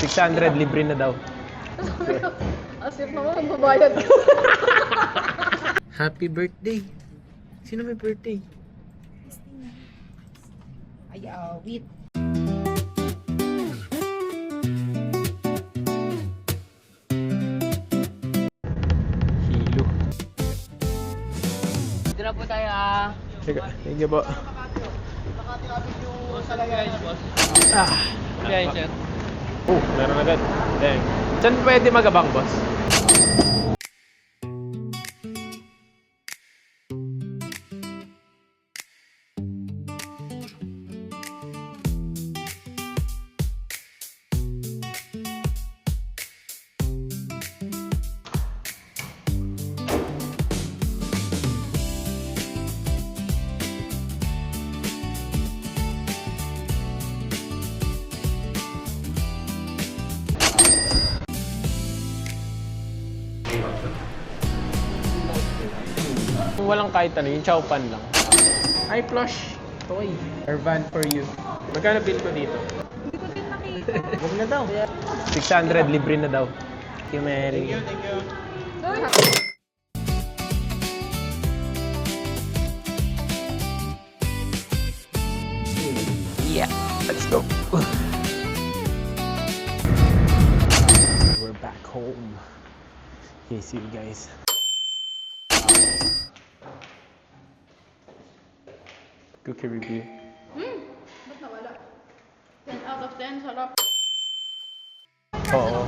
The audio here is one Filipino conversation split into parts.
600, libre na daw. As if naman, magbabayad ka. Happy birthday. Sino may birthday? Ay, wait. Hilo. Dito na po tayo Sige, thank you po. Guys, sir. Meron agad. Dang. Saan pwede magabang, boss? Walang kahit ano, yung chow pan lang. Ay, plush toy. Or van for you. Magkano bill ko dito? Hindi ko din nakita. Huwag na daw. 600, libre na daw. Thank you, Mary. Thank you. Yeah, let's go. We're back home. Okay, see you guys. Cookie review. Ba't nawala? 10 out of 10, sarap. Oo.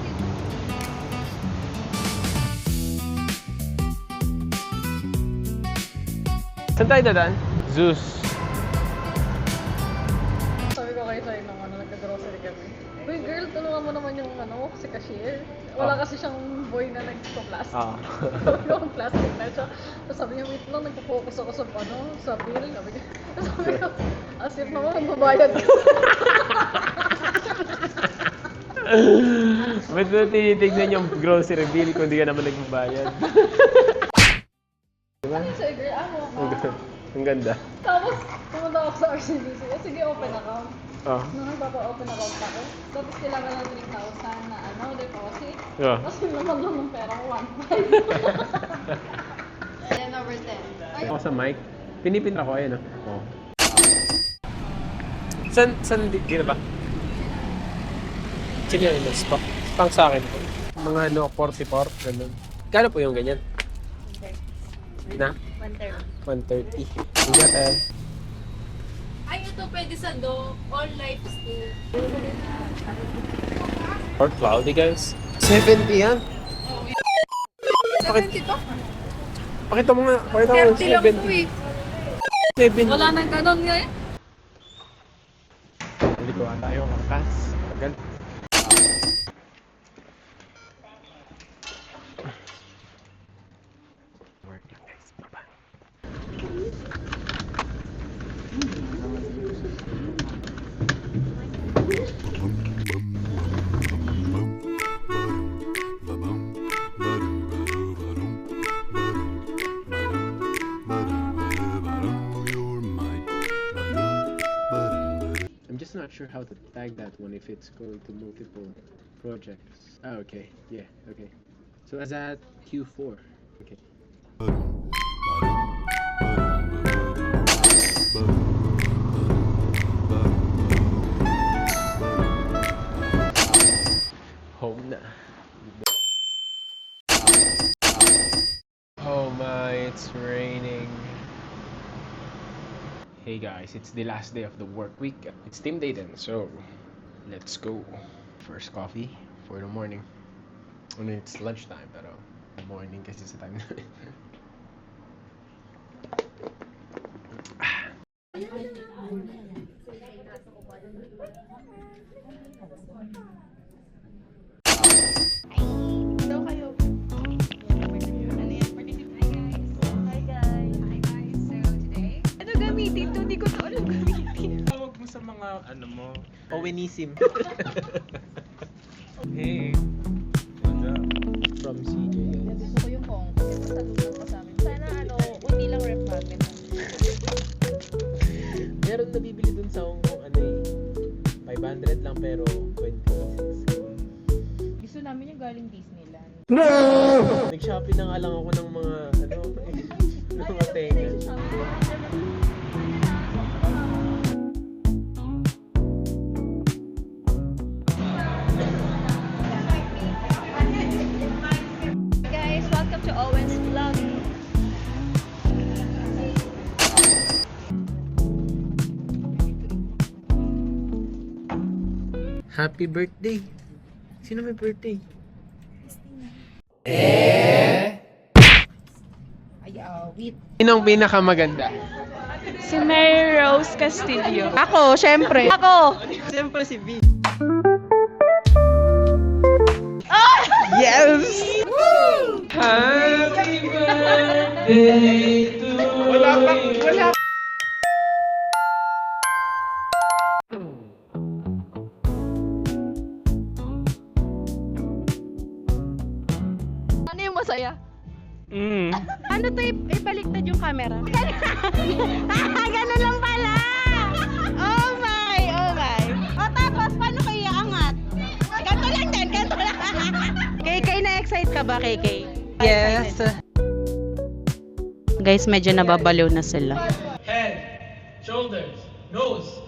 Saan tayo dadaan? Zeus. Sabi ko kayo sa'yo nung nagka-grocery kami. Uy girl, tulungan mo naman yung si cashier. Wala kasi siyang boy na nagpo-plastic. Ah. Sabi ko, ang plastic na siya. Tapos sabi niya, wait lang, nagpo-focus ako sa sa bill. Sabi ko, as if naman, magbabayad ka. Ba't mo tinitignan yung grocery bill kung di ka naman nagbabayad? Diba? Sa'yo girl, Ang ganda. Tapos, pumunta ako sa RCBC. Sige, open account. Oh. Nung nagpapa-open account ako, tapos kailangan ng 3,000 na deposit. Yeah. Tapos yung naman lang ng perang 1,500. 10 over 10. Ay, Ako sa mic. Pinipin ako, ayun oh. San dito ba? Sino yung ino? Pang sa akin po. Mga 44, ganun. Kano po yung ganyan? Na? 130. 130. Ingat eh. Ay, ito pwede sa all lives too. Or cloudy, guys. 70 yan. Pakita mo nga. Pakita mo 30 lang po 70. eh. 70. Wala nang ganon ngayon. Hindi ko tayo ang angkas. Tagal. Working guys. Bye-bye. I'm just not sure how to tag that one if it's going to multiple projects. Oh, okay. Yeah, okay. So is that Q4? Okay. Home na. Oh my, it's raining. Hey guys, it's the last day of the work week. It's team day then, so let's go. First coffee for the morning. I mean, it's lunchtime, pero morning kasi sa time na. Hello kayo. Ano yan? Hi guys. Hi guys, so today, Ano gamitin to? Hindi ko to alam gamitin. Tawag mo sa mga ano mo, Owenism. Hey. What's up? From CJ. Gusto ko yung Hong. Salutan pa sa amin. Sana unti lang ref magnet. Meron nabibili dun sa Hong Kong, 500 lang pero 20 pieces. Disneyland. Nag-shopping na nga lang ako ng mga, ng mga tenga. Guys, welcome to Owen's Vlog. Happy birthday! Sino may birthday? Ay, wait. Sinong pinakamaganda? Si Mary Rose Castillo. Ako, syempre. Ako! Siyempre si B. Yes! Happy birthday to wala. Ano yung masaya? Mm. Ano to, ibaliktad yung camera? Ganun lang pala! Oh my! Oh my! O tapos, paano kayo iangat? Ganto lang din, ganto lang. KK, na-excite ka ba, KK? Yes. Guys, medyo nababaliw na sila. Head, shoulders, nose.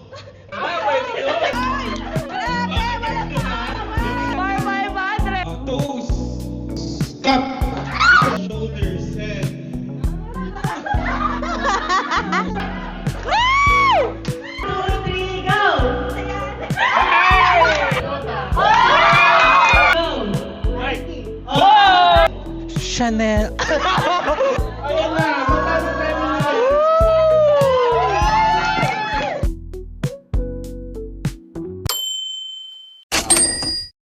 For my mother! Toes. Cup. Shoulders, head. Chanel.